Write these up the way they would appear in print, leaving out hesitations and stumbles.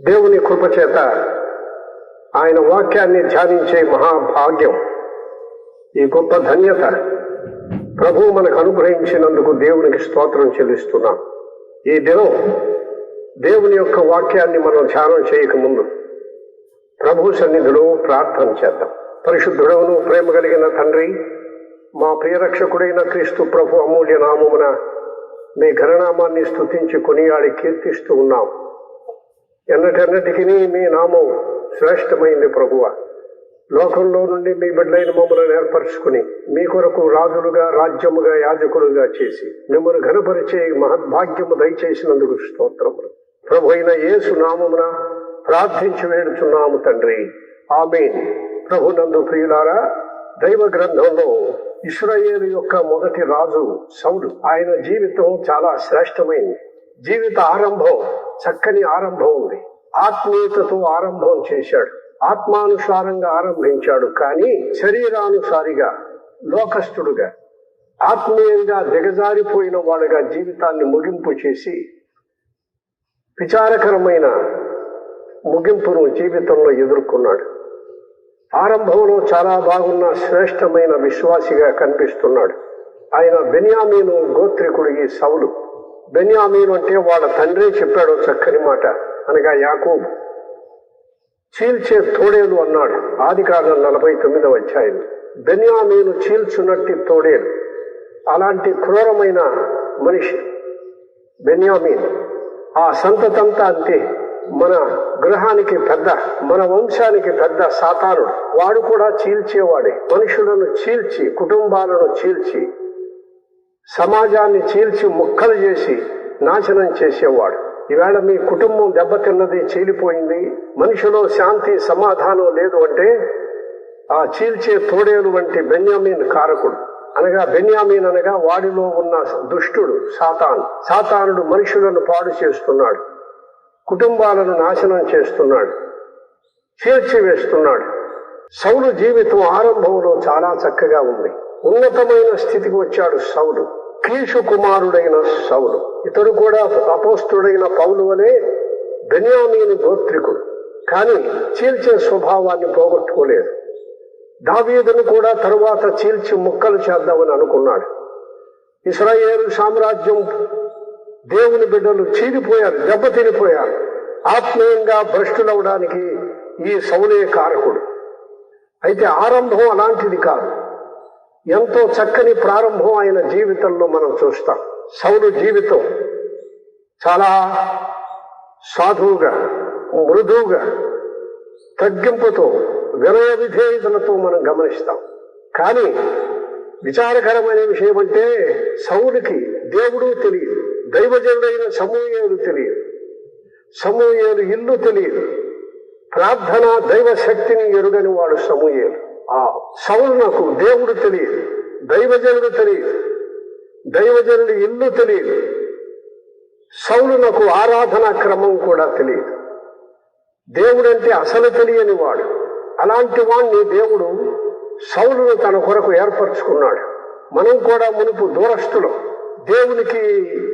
దేవుని కృపచేత ఆయన వాక్యాన్ని ధ్యానించే మహాభాగ్యం, ఈ గొప్ప ధన్యత ప్రభువు మనకు అనుగ్రహించినందుకు దేవునికి స్తోత్రం చెల్లిస్తున్నాం. ఈ దినం దేవుని యొక్క వాక్యాన్ని మనం ధ్యానం చేయకముందు ప్రభు సన్నిధిలో ప్రార్థన చేద్దాం. పరిశుద్ధుడవును ప్రేమ కలిగిన తండ్రి, మా ప్రియరక్షకుడైన క్రీస్తు ప్రభు అమూల్య నామమున మీ ఘననామాన్ని స్తుతించి కొనియాడి కీర్తిస్తూ ఉన్నాం. ఎన్నటెన్నటికి మీ నామం శ్రేష్టమైంది ప్రభువ. లోకంలో నుండి మీ బిడ్డలైన మమ్మల్ని ఏర్పరచుకుని మీ కొరకు రాజులుగా, రాజ్యముగా, యాజకులుగా చేసి మిమ్మల్ని ఘనపరిచే మహద్భాగ్యము దయచేసినందుకు స్తోత్రములు. ప్రభు అయిన యేసు నామమున ప్రార్థించి వేడుచున్నాము తండ్రి, ఆమేన్. ప్రభునందు ప్రియులారా, దైవ గ్రంథంలో ఇశ్రాయేలు యొక్క మొదటి రాజు సౌలు, ఆయన జీవితం చాలా శ్రేష్టమైంది. జీవిత ఆరంభం చక్కని ఆరంభం ఉంది. ఆత్మీయతతో ఆరంభం చేశాడు, ఆత్మానుసారంగా ఆరంభించాడు. కానీ శరీరానుసారిగా, లోకస్తుడుగా, ఆత్మీయంగా దిగజారిపోయిన వాడుగా జీవితాన్ని ముగింపు చేసి విచారకరమైన ముగింపును జీవితంలో ఎదుర్కొన్నాడు. ఆరంభంలో చాలా బాగున్న శ్రేష్టమైన విశ్వాసిగా కనిపిస్తున్నాడు. ఆయన బెన్యామీను గోత్రికుడు ఈ సౌలు. బెన్యామీను అంటే వాళ్ళ తండ్రి చెప్పాడు చక్కని మాట, అనగా యాకోబు. చీల్చే తోడేలు అన్నాడు ఆదికాండం 49వ అధ్యాయం. బెన్యామీను చీల్చున్నట్టి తోడేలు, అలాంటి క్రూరమైన మనిషి బెన్యామీను. ఆ సంతతంతా అంతే. మన గృహానికి పెద్ద, మన వంశానికి పెద్ద సాతానుడు. వాడు కూడా చీల్చేవాడే. మనుషులను చీల్చి, కుటుంబాలను చీల్చి, సమాజాన్ని చీల్చి ముక్కలు చేసి నాశనం చేసేవాడు. ఈవేళ మీ కుటుంబం దెబ్బతిన్నది, చీలిపోయింది, మనిషిలో శాంతి సమాధానం లేదు అంటే ఆ చీల్చే తోడేలు వంటి బెన్యామీన్ కారకుడు. అనగా బెన్యామీన్ అనగా వాడిలో ఉన్న దుష్టుడు సాతానుడు మనుషులను పాడు చేస్తున్నాడు, కుటుంబాలను నాశనం చేస్తున్నాడు, చీల్చివేస్తున్నాడు. సౌలు జీవితం ఆరంభంలో చాలా చక్కగా ఉంది. ఉన్నతమైన స్థితికి వచ్చాడు సౌలు. కీషు కుమారుడైన సౌలు. ఇతడు కూడా అపోస్తుడైన పౌలు వలె బెన్యామీను గోత్రికుడు. కానీ చీల్చే స్వభావాన్ని పోగొట్టుకోలేదు. దావీదును కూడా తరువాత చీల్చి ముక్కలు చేద్దామని అనుకున్నాడు. ఇశ్రాయేలు సామ్రాజ్యం దేవుని బిడ్డలు చీలిపోయారు, దెబ్బతినిపోయారు. ఆత్మీయంగా భ్రష్టులవడానికి ఈ సౌలే కారకుడు. అయితే ఆరంభం అలాంటిది కాదు. ఎంతో చక్కని ప్రారంభం ఆయన జీవితంలో మనం చూస్తాం. సౌలు జీవితం చాలా సాధువుగా, మృదువుగా, తగ్గింపుతో, వినయ విధేయతలతో మనం గమనిస్తాం. కానీ విచారకరమైన విషయం అంటే సౌలుకి దేవుడు తెలియదు, దైవజనుడైన సమూయేలు తెలియదు, సమూయేలు ఇల్లు తెలియదు, ప్రార్థన దైవ శక్తిని ఎరుగని వాడు సమూయేలు. ఆ సౌలునకు దేవుడు తెలియదు, దైవజనుడు తెలియదు, దైవజనుడి ఇల్లు తెలియదు, సౌలునకు ఆరాధనా క్రమం కూడా తెలియదు. దేవుడంటే అసలు తెలియని వాడు. అలాంటి వాణ్ణి దేవుడు సౌలును తన కొరకు ఏర్పరచుకున్నాడు. మనం కూడా మునుపు దూరస్తులం, దేవునికి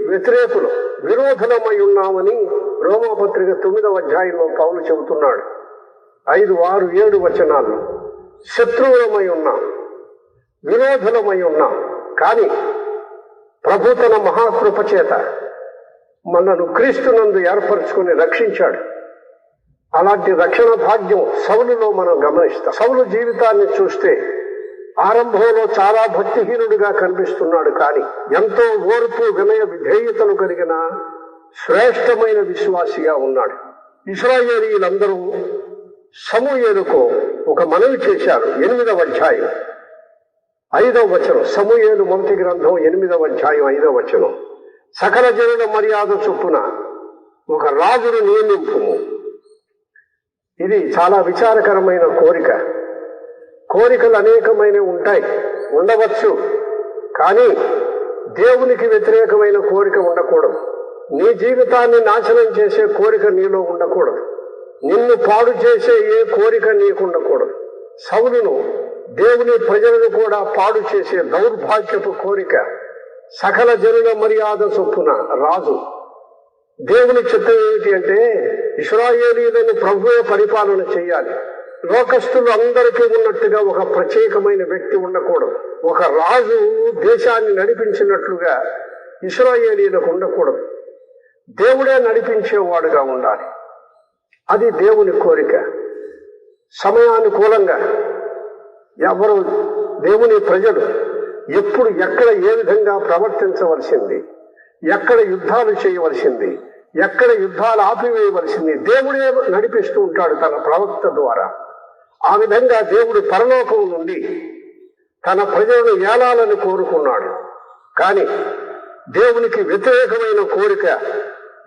వ్యతిరేకులు, విరోధులమై ఉన్నామని రోమాపత్రిక 9వ అధ్యాయంలో పౌలు చెబుతున్నాడు. 5, 6, 7 వచనాల్లో శత్రువులమై ఉన్నాం, విరోధులమై ఉన్నాం. కానీ ప్రభు తన మహాకృప చేత మనను క్రీస్తునందు ఏర్పరచుకుని రక్షించాడు. అలాంటి రక్షణ భాగ్యం సౌలులో మనం గమనిస్తాం. సౌలు జీవితాన్ని చూస్తే ఆరంభంలో చాలా భక్తిహీనుడిగా కనిపిస్తున్నాడు. కానీ ఎంతో ఓర్పు, వినయ విధేయతలు కలిగిన శ్రేష్టమైన విశ్వాసిగా ఉన్నాడు. ఇశ్రాయేలీయులందరూ సమూయేలుకు ఒక మనవి చేశారు. 8వ అధ్యాయం 5వ వచనం. సమూయేలు మొదటి గ్రంథం 8వ అధ్యాయం 5వ వచనం. సకల జనుల మర్యాద చొప్పున ఒక రాజును నియమింపుము. ఇది చాలా విచారకరమైన కోరిక. కోరికలు అనేకమైన ఉంటాయి, ఉండవచ్చు. కానీ దేవునికి వ్యతిరేకమైన కోరిక ఉండకూడదు. నీ జీవితాన్ని నాశనం చేసే కోరిక నీలో ఉండకూడదు. నిన్ను పాడు చేసే ఏ కోరిక నీకు ఉండకూడదు. సౌలును, దేవుని ప్రజలను కూడా పాడు చేసే దౌర్భాగ్యపు కోరిక. సకల జనుల మర్యాద చొప్పున రాజు, దేవుని చిత్తం ఏమిటి అంటే ఇశ్రాయేలీయులను ప్రభువే పరిపాలన చేయాలి. లోకస్తులు అందరికీ ఉన్నట్టుగా ఒక ప్రత్యేకమైన వ్యక్తి ఉండకూడదు. ఒక రాజు దేశాన్ని నడిపించినట్లుగా ఇశ్రాయేలీయులకు ఉండకూడదు. దేవుడే నడిపించేవాడుగా ఉండాలి. అది దేవుని కోరిక. సమయానుకూలంగా ఎవరు దేవుని ప్రజలు ఎప్పుడు ఎక్కడ ఏ విధంగా ప్రవర్తించవలసింది, ఎక్కడ యుద్ధాలు చేయవలసింది, ఎక్కడ యుద్ధాలు ఆపివేయవలసింది దేవుడే నడిపిస్తూ ఉంటాడు తన ప్రవక్త ద్వారా. ఆ విధంగా దేవుడు పరలోకం నుండి తన ప్రజలను ఏలాలని కోరుకున్నాడు. కానీ దేవునికి వ్యతిరేకమైన కోరిక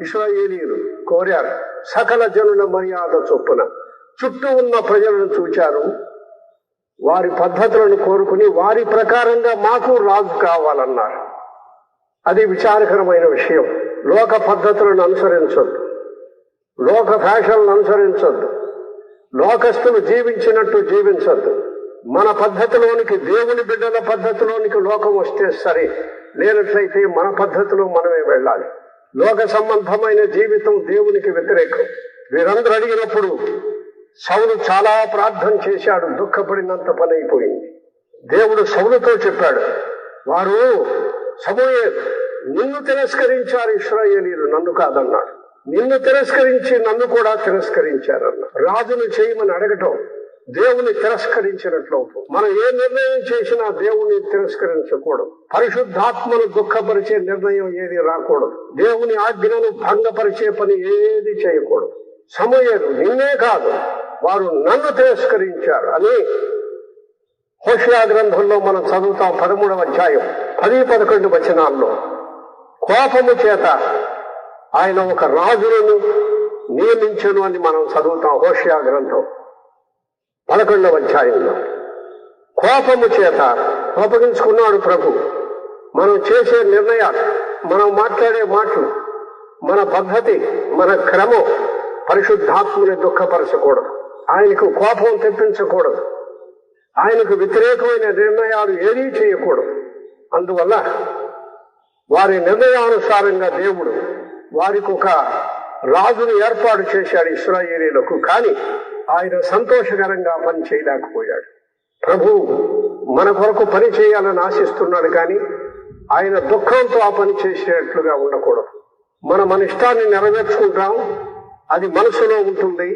ఇశ్రాయేలీయులు కోరారు. సకల జనుల మర్యాద చొప్పున చుట్టూ ఉన్న ప్రజలను చూచారు. వారి పద్ధతులను కోరుకుని వారి ప్రకారంగా మాకు రాజు కావాలన్నారు. అది విచారకరమైన విషయం. లోక పద్ధతులను అనుసరించొద్దు, లోక ఫ్యాషన్లను అనుసరించొద్దు, లోకస్తులు జీవించినట్టు జీవించొద్దు. మన పద్ధతిలోనికి, దేవుని బిడ్డల పద్ధతిలోనికి లోకం వస్తే సరే, లేనట్లయితే మన పద్ధతిలో మనమే వెళ్ళాలి. లోక సంబంధమైన జీవితం దేవునికి వ్యతిరేకం. వీరందరూ అడిగినప్పుడు సౌలు చాలా ప్రార్థన చేశాడు. దుఃఖపడినంత పని అయిపోయింది. దేవుడు సౌలుతో చెప్పాడు, వారు సమూయేలు నిన్ను తిరస్కరించారు, ఇశ్రాయేలీయులు నన్ను కాదన్నాడు. నిన్ను తిరస్కరించి నన్ను కూడా తిరస్కరించారన్న. రాజును చేయమని అడగటం దేవుని తిరస్కరించినట్లు అవుతుంది. మనం ఏ నిర్ణయం చేసినా దేవుని తిరస్కరించకూడదు. పరిశుద్ధాత్మను దుఃఖపరిచే నిర్ణయం ఏది రాకూడదు. దేవుని ఆజ్ఞను భంగపరిచే పని ఏది చేయకూడదు. సమూయేలు నిన్నే కాదు, వారు నన్ను తిరస్కరించారు అని హోషేయ గ్రంథంలో మనం చదువుతాం. 13వ అధ్యాయం 10-11 వచనాల్లో కోపము చేత ఆయన ఒక రాజులను నియమించను అని మనం చదువుతాం. హోషేయ గ్రంథం 11వ అధ్యాయంలో కోపము చేత కోపగించుకున్నాడు ప్రభు. మనం చేసే నిర్ణయాలు, మనం మాట్లాడే మాటలు, మన పద్ధతి, మన క్రమం పరిశుద్ధాత్మని దుఃఖపరచకూడదు. ఆయనకు కోపం తెప్పించకూడదు. ఆయనకు వ్యతిరేకమైన నిర్ణయాలు ఏదీ చేయకూడదు. అందువల్ల వారి నిర్ణయానుసారంగా దేవుడు వారికి ఒక రాజును ఏర్పాటు చేశాడు ఇశ్రాయేలీయులకు. కానీ ఆయన సంతోషకరంగా పని చేయలేకపోయాడు. ప్రభు మన కొరకు పని చేయాలని ఆశిస్తున్నాడు, కానీ ఆయన దుఃఖంతో ఆ పని చేసేట్లుగా ఉండకూడదు. మన ఇష్టాన్ని నెరవేర్చుకుంటాం, అది మనసులో ఉంటుంది,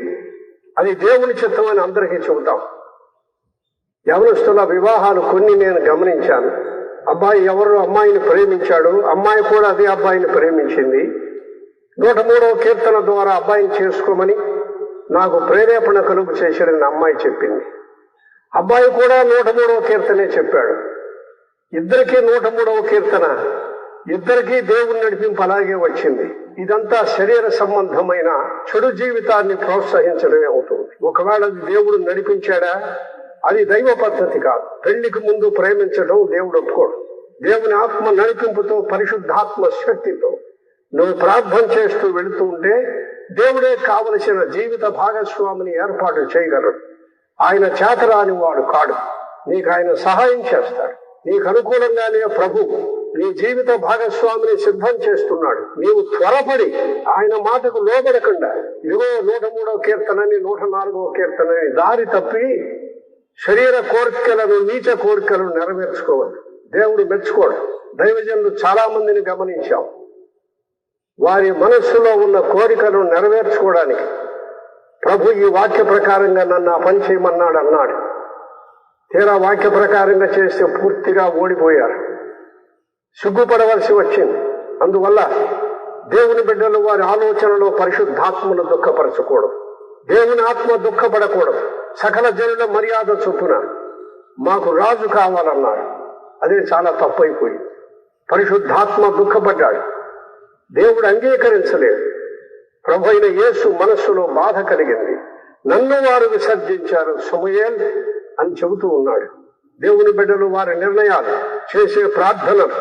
అది దేవుని చిత్తం అని అందరికీ చెబుతాం. యవనస్తుల వివాహాలు కొన్ని నేను గమనించాను. అబ్బాయి ఎవరు అమ్మాయిని ప్రేమించాడు, అమ్మాయి కూడా అదే అబ్బాయిని ప్రేమించింది. 103వ కీర్తన ద్వారా అబ్బాయిని చేసుకోమని నాకు ప్రేరేపణ కలుగు చేశాడని అమ్మాయి చెప్పింది. అబ్బాయి కూడా 103వ కీర్తనే చెప్పాడు. ఇద్దరికీ 103వ కీర్తన, ఇద్దరికీ దేవుని నడిపింపు అలాగే వచ్చింది. ఇదంతా శరీర సంబంధమైన చెడు జీవితాన్ని ప్రోత్సహించడమే అవుతుంది. ఒకవేళ అది దేవుడు నడిపించాడా, అది దైవ పద్ధతి కాదు. పెళ్లికి ముందు ప్రేమించడం దేవుడు ఒప్పుకోడు. దేవుని ఆత్మ నడిపింపుతో, పరిశుద్ధాత్మ శక్తితో నువ్వు ప్రార్థన చేస్తూ వెళుతూ ఉంటే దేవుడే కావలసిన జీవిత భాగస్వామిని ఏర్పాటు చేయగలడు. ఆయన చేతరాని వాడు కాడు. నీకు ఆయన సహాయం చేస్తాడు. నీకు అనుకూలంగానే ప్రభు నీ జీవిత భాగస్వామిని సిద్ధం చేస్తున్నాడు. నీవు త్వరపడి ఆయన మాటకు లోబడకుండా ఇదిగో 103వ కీర్తనని 104వ కీర్తనని దారి తప్పి శరీర కోరికలను, నీచ కోరికలను నెరవేర్చుకోవద్దు. దేవుడు మెచ్చుకోడు. దైవజనులు చాలా మందిని గమనించాం. వారి మనస్సులో ఉన్న కోరికలను నెరవేర్చుకోవడానికి ప్రభు ఈ వాక్య ప్రకారంగా నన్ను ఆ పని చేయమన్నాడు అన్నాడు. తీరా వాక్య ప్రకారంగా చేస్తే పూర్తిగా ఓడిపోయారు, సిగ్గుపడవలసి వచ్చింది. అందువల్ల దేవుని బిడ్డలు వారి ఆలోచనలో పరిశుద్ధాత్మను దుఃఖపరచకూడదు. దేవుని ఆత్మ దుఃఖపడకూడదు. సకల జనుల మర్యాద చొప్పున మాకు రాజు కావాలన్నారు. అదే చాలా తప్పైపోయింది. పరిశుద్ధాత్మ దుఃఖపడ్డాడు. దేవుడు అంగీకరించలేదు. ప్రభు అయిన యేసు మనస్సులో బాధ కలిగింది. నన్ను వారు విసర్జించారు సమూయేల్ అని చెబుతూ ఉన్నాడు. దేవుని బిడ్డలు వారి నిర్ణయాలు, చేసే ప్రార్థనలు,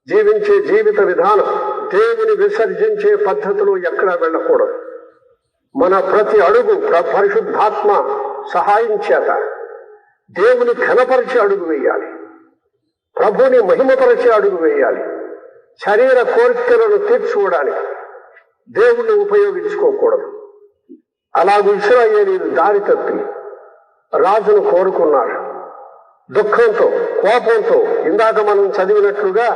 జీవించే జీవిత విధానం దేవుని విసర్జించే పద్ధతులు ఎక్కడా వెళ్ళకూడదు. మన ప్రతి అడుగు పరిశుద్ధాత్మ సహాయం చేత దేవుని ఘనపరిచే అడుగు వేయాలి. ప్రభుని మహిమపరిచే అడుగు వేయాలి. శరీర కోరికలను తీర్చుకోవడానికి దేవుణ్ణి ఉపయోగించుకోకూడదు. అలాగూ ఇశ్రాయేలీయులు దారి తప్పి రాజును కోరుకున్నారు. దుఃఖంతో, కోపంతో, ఇందాక మనం చదివినట్లుగా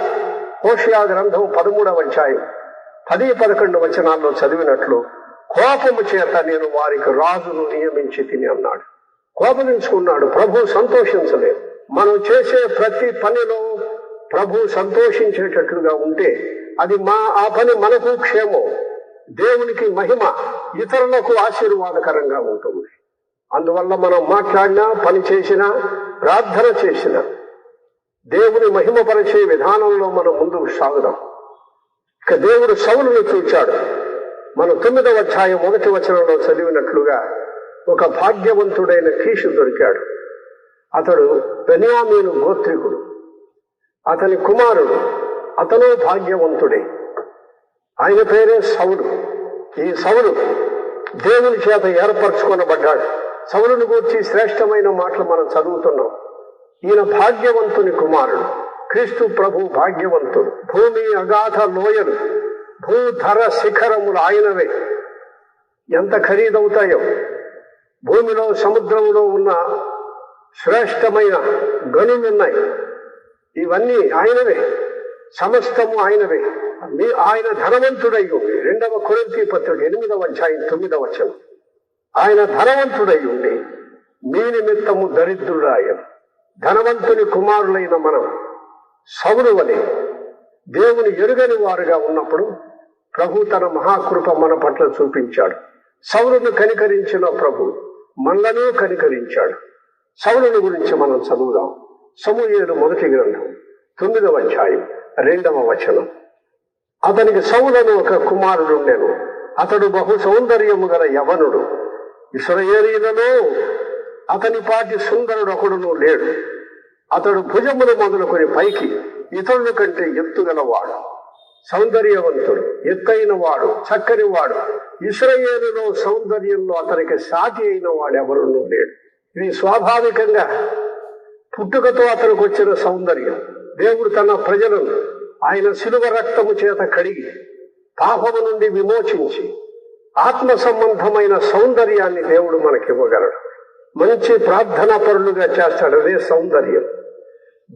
హోషేయ గ్రంథం 13వ అధ్యాయం 10-11 వచనాల్లో చదివినట్లు, కోపము చేత నేను వారికి రాజును నియమించి తిని అన్నాడు. కోపగించుకున్నాడు. ప్రభు సంతోషించలేదు. మనం చేసే ప్రతి పనిలో ప్రభు సంతోషించేటట్లుగా ఉంటే అది ఆ పని మనకు క్షేమం, దేవునికి మహిమ, ఇతరులకు ఆశీర్వాదకరంగా ఉంటుంది. అందువల్ల మనం మాట్లాడినా, పని చేసినా, ప్రార్థన చేసినా దేవుని మహిమపరిచే విధానంలో మనం ముందుకు సాగుదాం. ఇక దేవుడు సౌలును చూచాడు. మనం 9వ అధ్యాయం 1వ వచనంలో చదివినట్లుగా ఒక భాగ్యవంతుడైన కీషు దొరికాడు. అతడు బెన్యామీను గోత్రికుడు, అతని కుమారుడు. అతను భాగ్యవంతుడే. ఆయన పేరే సౌలు. ఈ సౌలు దేవుని చేత ఏర్పరచుకొనబడ్డాడు. సౌలును గూర్చి శ్రేష్టమైన మాటలు మనం చదువుతున్నాం. ఈయన భాగ్యవంతుని కుమారుడు. క్రీస్తు ప్రభు భాగ్యవంతుడు. భూమి అగాధ లోయలు, భూధర శిఖరములు ఆయనవే. ఎంత ఖరీదవుతాయో! భూమిలో, సముద్రంలో ఉన్న శ్రేష్టమైన గనులున్నాయి. ఇవన్నీ ఆయనవే, సమస్తము ఆయనవే. ఆయన ధనవంతుడై ఉండి, 2వ కొరింథీ పత్రిక 8వ అధ్యాయం 9వ వచనం, ఆయన ధనవంతుడై ఉండి మీ నిమిత్తము దరిద్రుడాయన. ధనవంతుని కుమారులైన మనం సౌలు వలె దేవుని ఎరుగని వారుగా ఉన్నప్పుడు ప్రభు తన మహాకృప మన పట్ల చూపించాడు. సౌలును కనికరించిన ప్రభు మనలను కనికరించాడు. సౌలుని గురించి మనం చదువుదాం. సమూయేలు 1వ గ్రంథం 9వ అధ్యాయం 2వ వచనం. అతనికి సౌలను ఒక కుమారుడుండెను. అతడు బహు సౌందర్యము గల యవనుడు. ఇశ్రాయేలీయులలో అతని పాటి సుందరుడు ఒకడును లేడు. అతడు భుజములు మొదలుకొని పైకి ఇతరుల కంటే ఎత్తుగలవాడు, సౌందర్యవంతుడు, ఎత్తైన వాడు, చక్కని వాడు. ఇశ్రాయేలులో సౌందర్యంలో అతనికి సాటి అయిన వాడు ఎవరునూ లేడు. ఇది స్వాభావికంగా పుట్టుకతో అతనికి వచ్చిన సౌందర్యం. దేవుడు తన ప్రజలను ఆయన శిలువ రక్తము చేత కడిగి పాపము నుండి విమోచించి ఆత్మ సంబంధమైన సౌందర్యాన్ని దేవుడు మనకివ్వగలడు. మంచి ప్రార్థనా పరులుగా చేస్తాడు, అదే సౌందర్యం.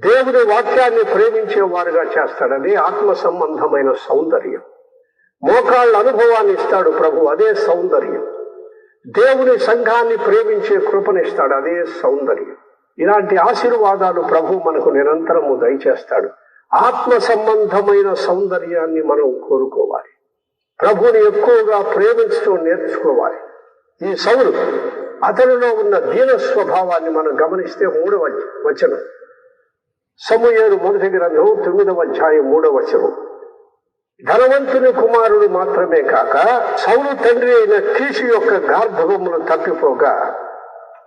దేవుడి వాక్యాన్ని ప్రేమించే వారుగా చేస్తాడు, అదే ఆత్మ సంబంధమైన సౌందర్యం. మోకాళ్ళ అనుభవాన్ని ఇస్తాడు ప్రభు, అదే సౌందర్యం. దేవుని సంఘాన్ని ప్రేమించే కృపనిస్తాడు, అదే సౌందర్యం. ఇలాంటి ఆశీర్వాదాలు ప్రభు మనకు నిరంతరము దయచేస్తాడు. ఆత్మ సంబంధమైన సౌందర్యాన్ని మనం కోరుకోవాలి. ప్రభుని ఎక్కువగా ప్రేమించడం నేర్చుకోవాలి. ఈ సౌలు, అతనిలో ఉన్న దీన స్వభావాన్ని మనం గమనిస్తే 3వ వచనం, సమూయేలు 1వ గ్రంథం 9వ అధ్యాయం 3వ వచనం. ధనవంతుని కుమారుడు మాత్రమే కాక సౌలు తండ్రి అయిన కీషు యొక్క గార్ధవములు తప్పిపోగా,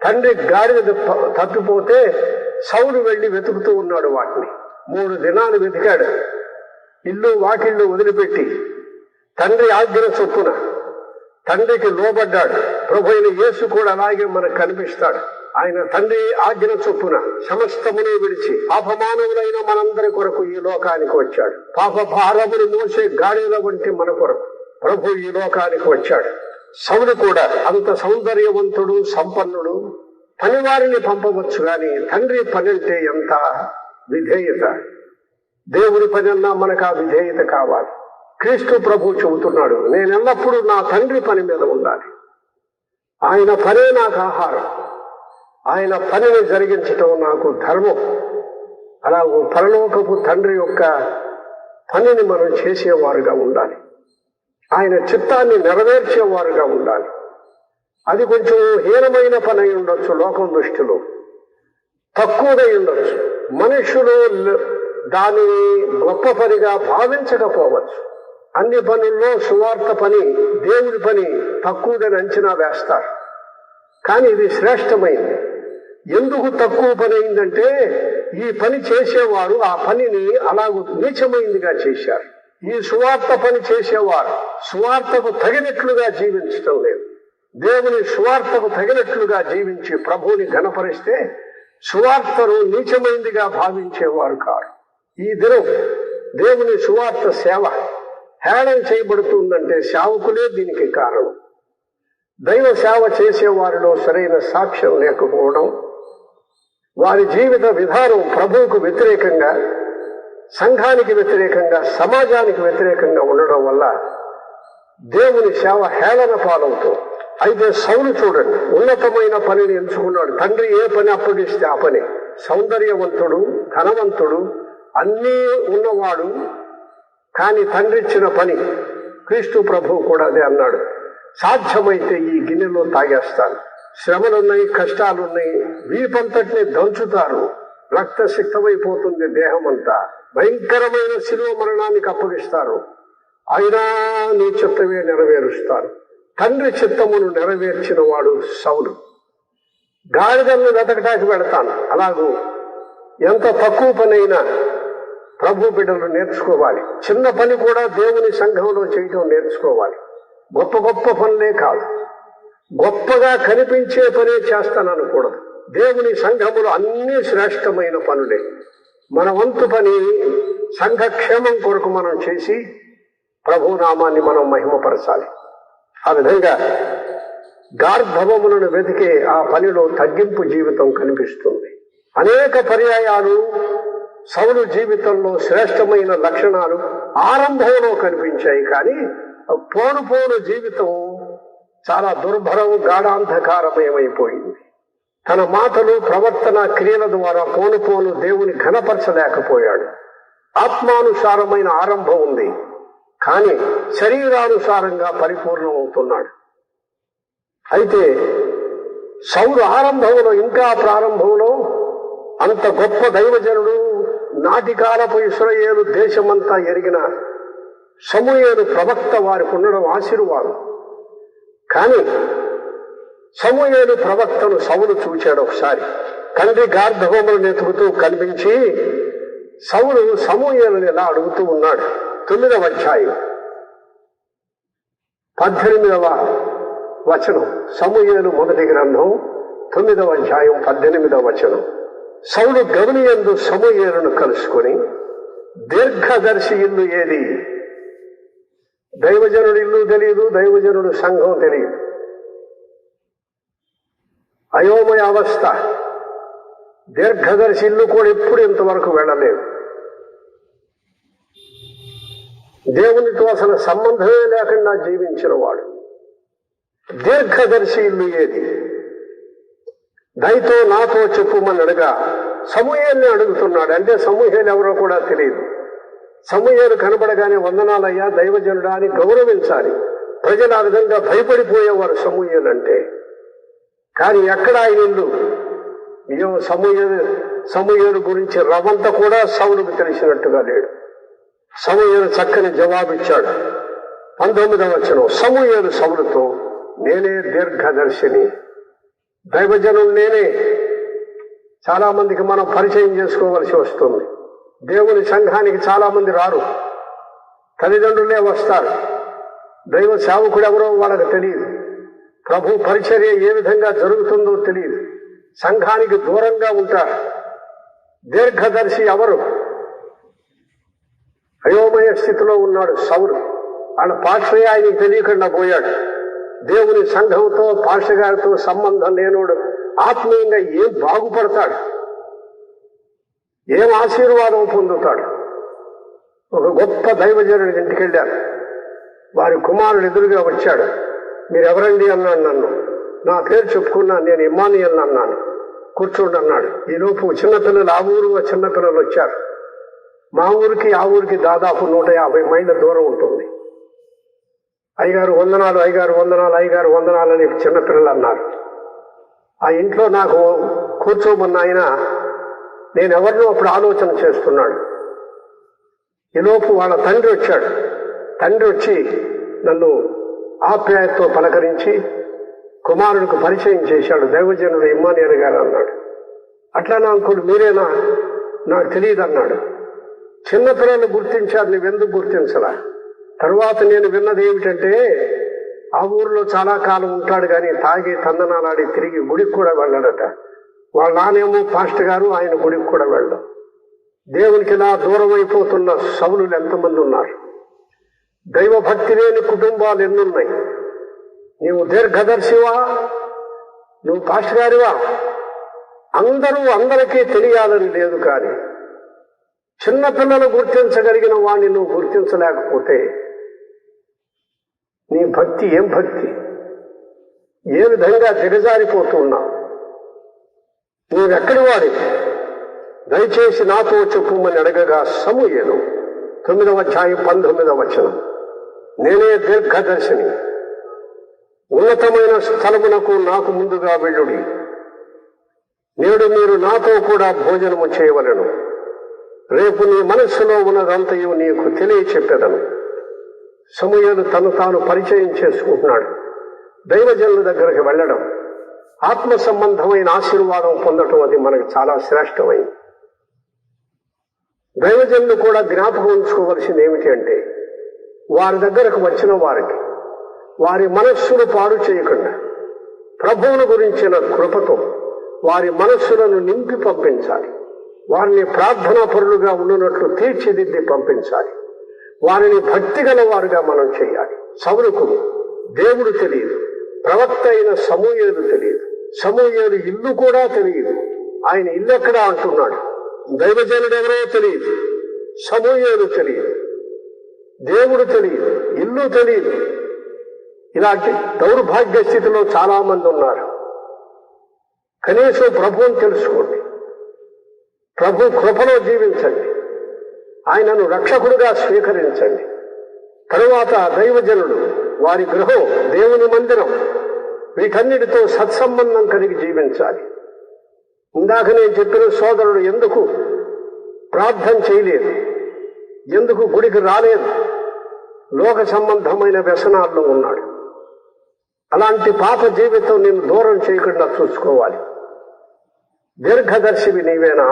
తండ్రి గాడిద తప్పిపోతే సౌలు వెళ్లి వెతుకుతూ ఉన్నాడు. వాటిని 3 దినాలు వెతికాడు. ఇల్లు వాకిళ్ళు వదిలిపెట్టి తండ్రి ఆజ్ఞ చొప్పున తండ్రికి లోబడ్డాడు. ప్రభు అయిన యేసు కూడా అలాగే మనకు కనిపిస్తాడు. ఆయన తండ్రి ఆజ్ఞ చొప్పున సమస్తమును విడిచి పాపమానవులైన మనందరి కొరకు ఈ లోకానికి వచ్చాడు. పాప భారమును మోసే గాడిల వంటి మన కొరకు ప్రభు ఈ లోకానికి వచ్చాడు. సౌలు కూడా అంత సౌందర్యవంతుడు, సంపన్నుడు. పనివారిని పంపవచ్చు కానీ తండ్రి పని అంటే ఎంత విధేయత. దేవుని పని అన్నా మనకు ఆ విధేయత కావాలి. క్రీస్తు ప్రభు చెబుతున్నాడు, నేను ఎల్లప్పుడూ నా తండ్రి పని మీద ఉండాలి. ఆయన పనే నాకు ఆహారం, ఆయన పనిని జరిగించటం నాకు ధర్మం. అలాగూ పరలోకపు తండ్రి యొక్క పనిని మనం చేసేవారుగా ఉండాలి. ఆయన చిత్తాన్ని నెరవేర్చేవారుగా ఉండాలి. అది కొంచెం హీనమైన పని అయి ఉండొచ్చు, లోకం దృష్టిలో తక్కువదై ఉండొచ్చు. మనుషులు దానిని గొప్ప పనిగా భావించకపోవచ్చు. అన్ని పనుల్లో సువార్త పని, దేవుడి పని తక్కువదని అంచనా వేస్తారు. కానీ ఇది శ్రేష్టమైంది. ఎందుకు తక్కువ పని అయిందంటే ఈ పని చేసేవారు ఆ పనిని అలాగూ నీచమైందిగా చేశారు. ఈ సువార్త పని చేసేవారు సువార్తకు తగినట్లుగా జీవించటం లేదు. దేవుని సువార్తకు తగినట్లుగా జీవించి ప్రభువుని ఘనపరిస్తే సువార్తను నీచమైందిగా భావించేవారు కారు. ఈ దినం దేవుని సువార్త సేవ హేళన చేయబడుతుందంటే సేవకులే దీనికి కారణం. దైవ సేవ చేసేవారిలో సరైన సాక్ష్యం లేకపోవడం, వారి జీవిత విధానం ప్రభువుకు వ్యతిరేకంగా, సంఘానికి వ్యతిరేకంగా, సమాజానికి వ్యతిరేకంగా ఉండడం వల్ల దేవుని సేవ హేళన పాలవుతుంది. అయితే సౌలు చూడండి, ఉన్నతమైన పనిని ఎంచుకున్నాడు. తండ్రి ఏ పని అప్పగిస్తే ఆ పని. సౌందర్యవంతుడు, ధనవంతుడు, అన్నీ ఉన్నవాడు. కానీ తండ్రి ఇచ్చిన పని, క్రీస్తు ప్రభువు కూడా అదే అన్నాడు, సాధ్యమైతే ఈ గిన్నెలో తాగేస్తాను. శ్రమలున్నాయి, కష్టాలున్నాయి, వీపంతటిని దంచుతారు, రక్తసిక్తమైపోతుంది దేహం అంతా, భయంకరమైన శిలువ మరణానికి అప్పగిస్తారు, అయినా నీ చిత్తమే నెరవేరుస్తారు. తండ్రి చిత్తమును నెరవేర్చిన వాడు సౌలు. గాడిదలను వెతకటానికి వెళతాను. అలాగూ ఎంత తక్కువ పనైనా ప్రభు బిడ్డలు నేర్చుకోవాలి. చిన్న పని కూడా దేవుని సంఘంలో చేయటం నేర్చుకోవాలి. గొప్ప గొప్ప పనులే కాదు, గొప్పగా కనిపించే పనే చేస్తాననకూడదు. దేవుని సంఘములో అన్ని శ్రేష్టమైన పనులే. మన వంతు పని సంఘక్షేమం కొరకు మనం చేసి ప్రభు నామాన్ని మనం మహిమపరచాలి. ఆ విధంగా గార్ధవములను వెతికే ఆ పనిలో తగ్గింపు జీవితం కనిపిస్తుంది. అనేక పర్యాయాలు సౌలు జీవితంలో శ్రేష్టమైన లక్షణాలు ఆరంభంలో కనిపించాయి. కానీ పోను పోను జీవితం చాలా దుర్భరం, గాఢాంధకారమయమైపోయింది. తన మాటలు, ప్రవర్తన, క్రియల ద్వారా పోను పోను దేవుని ఘనపరచలేకపోయాడు. ఆత్మానుసారమైన ఆరంభం ఉంది, కానీ శరీరానుసారంగా పరిపూర్ణం అవుతున్నాడు. అయితే సౌలు ఆరంభంలో, ఇంకా ప్రారంభంలో అంత గొప్ప దైవజనుడు, నాటికాలపు ఇశ్రాయేలు దేశమంతా ఎరిగిన సమూయేలు ప్రవక్త వారికి ఉండడం ఆశీర్వాదం. కానీ సమూయేలు ప్రవక్తను సౌలు చూచాడు. ఒకసారి తండ్రి గార్ధవములను ఎతుకుతూ కనిపించి సౌలు సమూయేలుని ఇలా అడుగుతూ ఉన్నాడు. 9వ అధ్యాయం 18వ వచనం. సమూయేలు మొదటి గ్రంథం 9వ అధ్యాయం 18వ వచనం. సౌలు గమనియందు సమూయేలును కలుసుకొని, దీర్ఘదర్శి ఇల్లు ఏది? దైవజనుడు ఇల్లు తెలియదు, దైవజనుడు సంఘం తెలియదు. అయోమయ అవస్థ. దీర్ఘదర్శి ఇల్లు కూడా ఎప్పుడు ఇంతవరకు వెళ్ళలేదు. దేవునితో అసలు సంబంధమే లేకుండా జీవించిన వాడు. దీర్ఘదర్శి ఇల్లు ఏది? దయతో నాతో చెప్పుమని అడగా సమూయేలుని అడుగుతున్నాడు. అంటే సమూయేలు ఎవరో కూడా తెలియదు. సమూయేలు కనబడగానే వందనాలయ్యా దైవజనుడా అని గౌరవించాలి. ప్రజలు ఆ విధంగా భయపడిపోయేవారు సమూయేలు అంటే. కానీ ఎక్కడ ఆయన ఇల్లు? అయ్యో, సమూయేలు గురించి రవంత కూడా సౌలుకు తెలిసినట్టుగా లేడు. సమూయేలు చక్కని జవాబిచ్చాడు. 19వ వచనం. సమూయేలు సౌలుతో, నేనే దీర్ఘదర్శిని, దైవజనుడు నేనే. చాలా మందికి మనం పరిచయం చేసుకోవలసి వస్తుంది. దేవుని సంఘానికి చాలా మంది రారు, తల్లిదండ్రులే వస్తారు. దైవ సేవకుడు ఎవరో వాళ్ళకి తెలియదు. ప్రభు పరిచర్య ఏ విధంగా జరుగుతుందో తెలియదు. సంఘానికి దూరంగా ఉంటారు. దీర్ఘదర్శి ఎవరు? అయోమయ స్థితిలో ఉన్నాడు సౌలు. వాళ్ళ పాస్టర్ ఆయనకి తెలియకుండా పోయాడు. దేవుని సంఘంతో, పాస్టర్ గారితో సంబంధం లేనోడు ఆత్మీయంగా ఏం బాగుపడతాడు, ఏం ఆశీర్వాదం పొందుతాడు? ఒక గొప్ప దైవజనుడి ఇంటికి వెళ్ళారు. వారి కుమారుడు ఎదురుగా వచ్చాడు. మీరెవరండి అన్నాడు నన్ను. నా పేరు చెప్పుకున్నా, నేను ఇమ్మానుయేల్ అన్నాను. కూర్చోండి అన్నాడు. ఈలోపు చిన్నపిల్లలు, ఆ ఊరు చిన్నపిల్లలు వచ్చారు. మా ఊరికి ఆ ఊరికి దాదాపు 150 మైళ్ళ దూరం ఉంటుంది. అయ్యగారు వందనాలు, అయ్యగారు వందనాలు, అయ్యగారు వందనాలు అని చిన్నపిల్లలు అన్నారు. ఆ ఇంట్లో నాకు కూర్చోమన్న ఆయన నేను ఎవరినో అప్పుడు ఆలోచన చేస్తున్నాడు. ఈలోపు వాళ్ళ తండ్రి వచ్చాడు. తండ్రి వచ్చి నన్ను ఆప్యాయతతో పలకరించి కుమారుడికి పరిచయం చేశాడు. దైవజనుడు ఇమ్మానుయేల్ గారు అన్నాడు. అట్లా నా అంకుడు మీరేనా? నాకు తెలియదు అన్నాడు. చిన్నపిల్లలు గుర్తించారు, నువ్వెందుకు గుర్తించలా? తరువాత నేను విన్నది ఏమిటంటే, ఆ ఊరిలో చాలా కాలం ఉంటాడు కానీ తాగి తందనాలాడి తిరిగి గుడికి కూడా వెళ్ళడట. వాళ్ళ నానేమో పాస్టర్ గారు, ఆయన గుడికి కూడా వెళ్ళడం. దేవునికి ఇలా దూరం అయిపోతున్న సౌలులు ఎంతమంది ఉన్నారు? దైవభక్తి లేని కుటుంబాలు ఎన్నున్నాయి. నీవు దీర్ఘదర్శివా, నువ్వు పాస్టర్ గారివా, అందరికీ తెలియాలని లేదు. కానీ చిన్నపిల్లలు గుర్తించగలిగిన వాడిని నువ్వు గుర్తించలేకపోతే నీ భక్తి ఏం భక్తి? ఏ విధంగా దిగజారిపోతున్నావు? నీవెక్కడి వాడి? దయచేసి నాతో చెప్పుమని అడగగా సమూయేలు 9వ అధ్యాయం 19వ వచనం, నేనే దీర్ఘదర్శిని, ఉన్నతమైన స్థలమునకు నాకు ముందుగా వెళ్ళుడి, నేడు మీరు నాతో కూడా భోజనము చేయవలెను, రేపు నీ మనస్సులో ఉన్నదంతయు నీకు తెలియచెప్పెదను. సమూయేలు తను తాను పరిచయం చేసుకుంటున్నాడు. దైవజనుల దగ్గరికి వెళ్ళడం, ఆత్మ సంబంధమైన ఆశీర్వాదం పొందటం, అది మనకు చాలా శ్రేష్టమైంది. దైవజనులు కూడా జ్ఞాపకం ఉంచుకోవలసింది ఏమిటి అంటే, వారి దగ్గరకు వచ్చిన వారికి వారి మనస్సును పాడు చేయకుండా ప్రభువును గురించిన కృపతో వారి మనస్సులను నింపి పంపించాలి. వారిని ప్రార్థనా పరులుగా ఉన్నట్లు తీర్చిదిద్ది పంపించాలి. వారిని భక్తి గల వారుగా మనం చేయాలి. సౌలుకు దేవుడు తెలియదు, ప్రవక్త అయిన సమూయేలు తెలియదు, సమూయేలు ఇల్లు కూడా తెలియదు. ఆయన ఇల్లు ఎక్కడా అంటున్నాడు. దైవజనుడు ఎవరో తెలియదు, సమూయేలు తెలియదు, దేవుడు తెలియదు, ఇల్లు తెలియదు. ఇలాంటి దౌర్భాగ్య స్థితిలో చాలా మంది ఉన్నారు. కనీసం ప్రభువుని తెలుసుకోండి, ప్రభు కృపలో జీవించండి, ఆయనను రక్షకుడుగా స్వీకరించండి. తరువాత దైవజనుడు, వారి గృహం, దేవుని మందిరం, వీటన్నిటితో సత్సంబంధం కలిగి జీవించాలి. ఇందాక నేను చెప్పిన సోదరుడు ఎందుకు ప్రార్థన చేయలేదు, ఎందుకు గుడికి రాలేదు, లోక సంబంధమైన వ్యసనాల్లో ఉన్నాడు. అలాంటి పాప జీవితం నిన్ను దూరం చేయకుండా చూసుకోవాలి. దీర్ఘదర్శివి నీవేనా?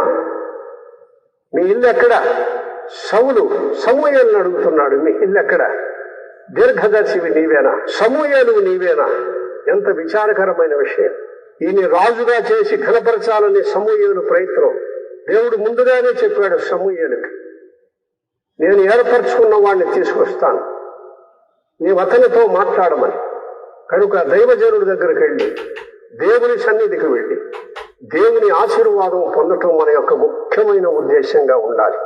మీ ఇల్లు ఎక్కడ? సౌలు సమూయేలును అడుగుతున్నాడు, మీ ఇల్లు ఎక్కడ? దీర్ఘదర్శివి నీవేనా? సమూయేలు నీవేనా? ఎంత విచారకరమైన విషయం. ఈయన రాజుగా చేసి ఘనపరచాలని సమూయేలు ప్రయత్నం. దేవుడు ముందుగానే చెప్పాడు సమూయేలుకి, నేను ఏర్పరచుకున్న వాడిని తీసుకొస్తాను, నీవు అతనితో మాట్లాడమని. కనుక దైవజనుడి దగ్గరికి వెళ్ళి, దేవుని సన్నిధికి వెళ్ళి దేవుని ఆశీర్వాదం పొందటం మన యొక్క ముఖ్యమైన ఉద్దేశంగా ఉండాలి.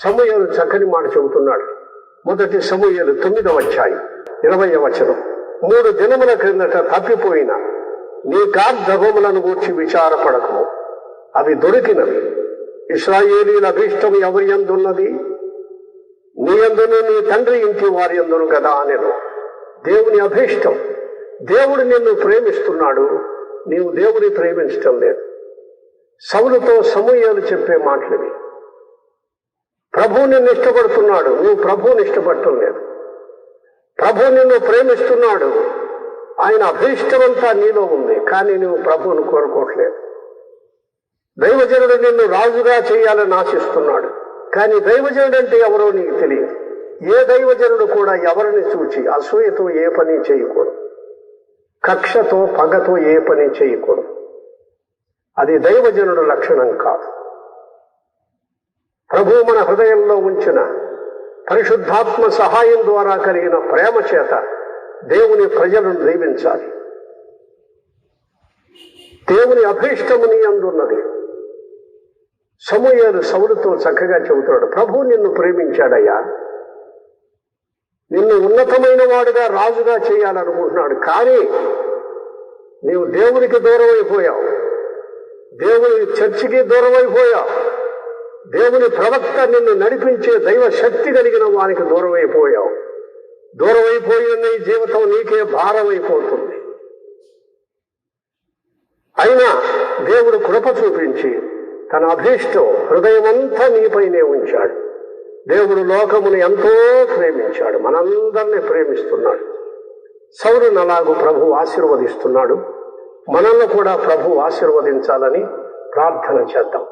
సమూయేలు చక్కని మాట చెబుతున్నాడు. మొదటి సమూయేలు 9వ అధ్యాయం 20వ వచనం, 3 దినముల క్రిందట తప్పిపోయిన నీ గార్ధవములను గూర్చి విచారపడకము, అవి దొరికినవి. ఇశ్రాయేలీల అభీష్టం ఎవరి యందున్నది? నీ యందును నీ తండ్రి ఇంటి వారి యందును కదా అనెను. దేవుని అభీష్టం. దేవుడు నిన్ను ప్రేమిస్తున్నాడు, నీవు దేవుని ప్రేమించటం లేదు. సౌలుతో సమూయేలు చెప్పే మాటలివి. ప్రభువు నిన్ను ఇష్టపడుతున్నాడు, నువ్వు ప్రభువుని ఇష్టపడటం లేదు. ప్రభు నిన్ను ప్రేమిస్తున్నాడు, ఆయన అభీష్టమంతా నీలో ఉంది, కానీ నువ్వు ప్రభువును కోరుకోవట్లేదు. దైవజనుడు నిన్ను రాజుగా చేయాలని ఆశిస్తున్నాడు, కానీ దైవజనుడు అంటే ఎవరో నీకు తెలియదు. ఏ దైవజనుడు కూడా ఎవరిని చూచి అసూయతో ఏ పని చేయకూడదు, కక్షతో పగతో ఏ పని చేయకూడదు. అది దైవజనుడు లక్షణం కాదు. ప్రభువు మన హృదయంలో ఉంచిన పరిశుద్ధాత్మ సహాయం ద్వారా కలిగిన ప్రేమ చేత దేవుని ప్రజలను దీవించాలి. దేవుని అభీష్టము నీ అందున్నది. సమూయేలు సౌలుతో చక్కగా చెబుతున్నాడు, ప్రభువు నిన్ను ప్రేమించాడయ్యా, నిన్ను ఉన్నతమైన వాడుగా రాజుగా చేయాలనుకుంటున్నాడు, కానీ నీవు దేవునికి దూరం అయిపోయావు, దేవుని చర్చికి దూరం అయిపోయావు, దేవుని ప్రవక్త నిన్ను నడిపించే దైవ శక్తి కలిగిన వానికి దూరం అయిపోయావు. దూరం అయిపోయిన నీ జీవితం నీకే భారం అయిపోతుంది. అయినా దేవుడు కృప చూపించి తన అభీష్టం హృదయమంతా నీపైనే ఉంచాడు. దేవుడు లోకమును ఎంతో ప్రేమించాడు, మనందరినీ ప్రేమిస్తున్నాడు. సౌలును అలాగూ ప్రభు ఆశీర్వదిస్తున్నాడు. మనల్ని కూడా ప్రభు ఆశీర్వదించాలని ప్రార్థన చేద్దాం.